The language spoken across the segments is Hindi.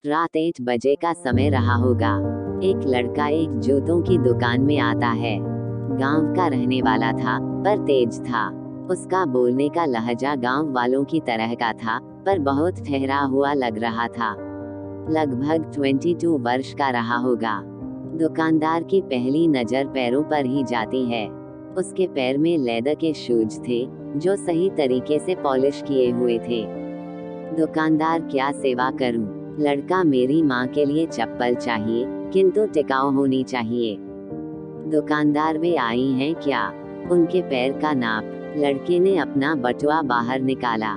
रात 8 बजे का समय रहा होगा। एक लड़का एक जूतों की दुकान में आता है। गांव का रहने वाला था, पर तेज था। उसका बोलने का लहजा गांव वालों की तरह का था, पर बहुत ठहरा हुआ लग रहा था। लगभग 22 वर्ष का रहा होगा। दुकानदार की पहली नजर पैरों पर ही जाती है। उसके पैर में लेदर के शूज थे, जो सही तरीके से पॉलिश किए हुए थे। दुकानदार, क्या सेवा करूं? लड़का, मेरी माँ के लिए चप्पल चाहिए, किंतु टिकाऊ होनी चाहिए। दुकानदार, वे आई हैं क्या? उनके पैर का नाप। लड़के ने अपना बटुआ बाहर निकाला,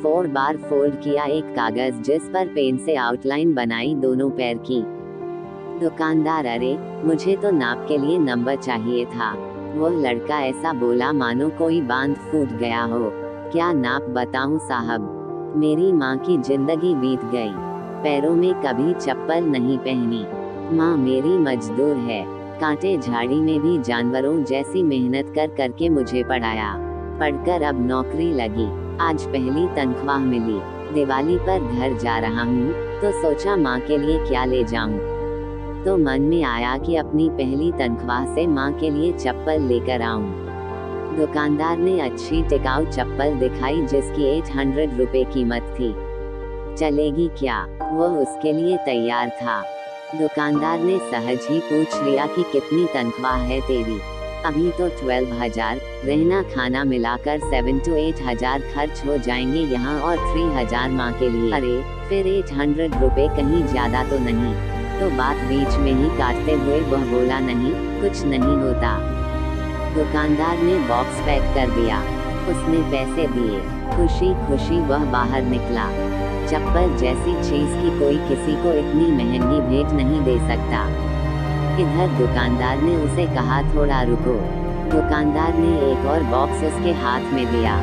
4 बार फोल्ड किया एक कागज जिस पर पेन से आउटलाइन बनाई दोनों पैर की। दुकानदार, अरे मुझे तो नाप के लिए नंबर चाहिए था। वह लड़का ऐसा बोला मानो कोई बांध फूट गया हो। क्या नाप बताऊं साहब? मेरी माँ की जिंदगी बीत गई, पैरों में कभी चप्पल नहीं पहनी। माँ मेरी मजदूर है, कांटे झाड़ी में भी जानवरों जैसी मेहनत कर करके मुझे पढ़ाया। पढ़कर अब नौकरी लगी, आज पहली तनख्वाह मिली। दिवाली पर घर जा रहा हूँ, तो सोचा माँ के लिए क्या ले जाऊँ। तो मन में आया कि अपनी पहली तनख्वाह से माँ के लिए चप्पल लेकर आऊँ। दुकानदार ने अच्छी टिकाऊ चप्पल दिखाई जिसकी 800 रुपए कीमत थी। चलेगी क्या? वह उसके लिए तैयार था। दुकानदार ने सहज ही पूछ लिया कि कितनी तनख्वाह है तेरी? अभी तो 12,000, रहना खाना मिलाकर 7 to 8 हजार खर्च हो जाएंगे यहाँ, और 3,000 माँ के लिए। अरे फिर 800 रुपए कहीं ज्यादा तो नहीं? तो बात बीच में ही काटते हुए वह बोला, नहीं कुछ नहीं होता। दुकानदार ने बॉक्स पैक कर दिया, उसने पैसे दिए, खुशी खुशी वह बाहर निकला। चप्पल जैसी चीज की कोई किसी को इतनी महंगी भेंट नहीं दे सकता। इधर दुकानदार ने उसे कहा, थोड़ा रुको। दुकानदार ने एक और बॉक्स उसके हाथ में दिया।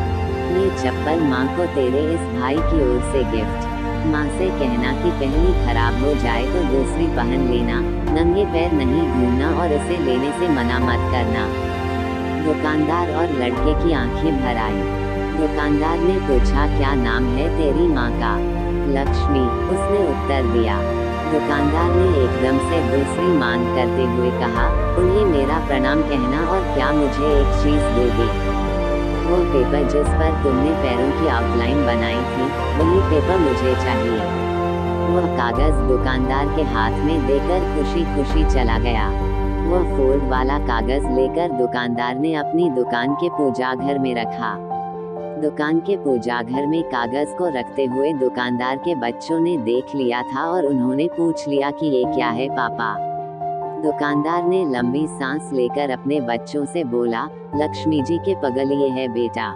ये चप्पल माँ को तेरे इस भाई की ओर से गिफ्ट। माँ से कहना कि पहली खराब हो जाए तो दूसरी पहन लेना, नंगे पैर नहीं घूमना और इसे लेने से मना मत करना। दुकानदार और लड़के की आंखें भर आई। दुकानदार ने पूछा, क्या नाम है तेरी माँ का? लक्ष्मी, उसने उत्तर दिया। दुकानदार ने एकदम से दूसरी मांग करते हुए कहा, उन्हें मेरा प्रणाम कहना, और क्या मुझे एक चीज दोगे? वो पेपर जिस पर तुमने पैरों की आउटलाइन बनाई थी, वही पेपर मुझे चाहिए। वह कागज दुकानदार के हाथ में देकर खुशी खुशी चला गया। वह फोल्ड वाला कागज लेकर दुकानदार ने अपनी दुकान के पूजा घर में रखा। दुकान के पूजा घर में कागज को रखते हुए दुकानदार के बच्चों ने देख लिया था और उन्होंने पूछ लिया कि ये क्या है पापा? दुकानदार ने लंबी सांस लेकर अपने बच्चों से बोला, लक्ष्मी जी के पगल ये है बेटा।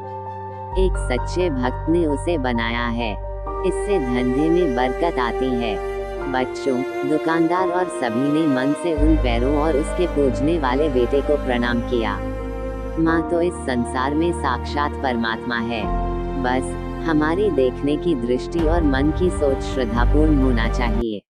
एक सच्चे भक्त ने उसे बनाया है, इससे धंधे में बरकत आती है। बच्चों, दुकानदार और सभी ने मन से उन पैरों और उसके पूजने वाले बेटे को प्रणाम किया। माँ तो इस संसार में साक्षात परमात्मा है। बस हमारी देखने की दृष्टि और मन की सोच श्रद्धापूर्ण होना चाहिए।